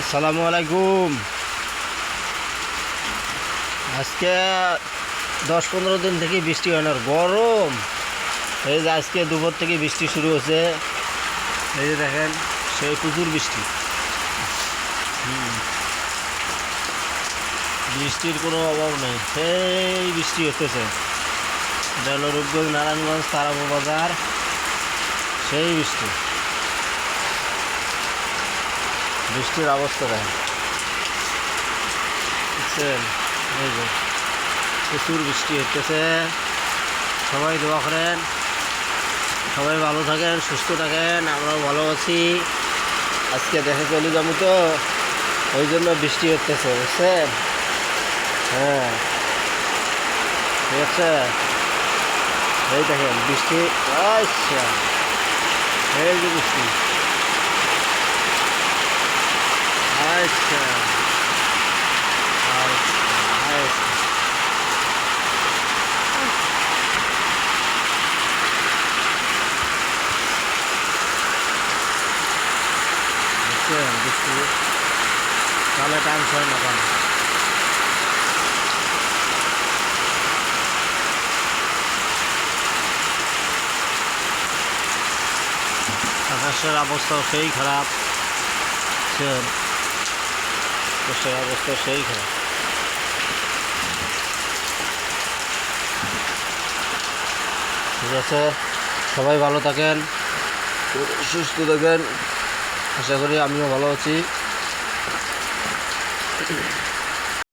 আসসালামু আলাইকুম। আজকে 10-15 দিন থেকে বৃষ্টি হয় না, গরম। এই যে আজকে দুপুর থেকে বৃষ্টি শুরু হয়েছে, এই যে দেখেন সেই প্রচুর বৃষ্টি। বৃষ্টির কোনো অভাব নেই, সেই বৃষ্টি হতেছে। এটা হলো রূপগঞ্জ নারায়ণগঞ্জ তারাপুর বাজার, সেই বৃষ্টি। বৃষ্টির অবস্থা দেখেন, বুঝছেন? এই যে প্রচুর বৃষ্টি হতেছে। সবাই দোয়া করেন, সবাই ভালো থাকেন, সুস্থ থাকেন। আমরাও ভালো আছি। আজকে দেখে চলে যাবো তো, ওই জন্য বৃষ্টি হতেছে, বুঝছেন? হ্যাঁ, ঠিক আছে। এই দেখেন বৃষ্টি, আচ্ছা এই যে বৃষ্টি, আচ্ছা আচ্ছা। বুঝছেন বৃষ্টি তাহলে টাইমস হয় না কেন? আকাশের অবস্থাও সেই খারাপ, বুঝছেন? আকাশের অবস্থা সেই খারাপ। ঠিক আছে, সবাই ভালো থাকেন, সুস্থ থাকেন। আশা করি আমিও ভালো আছি।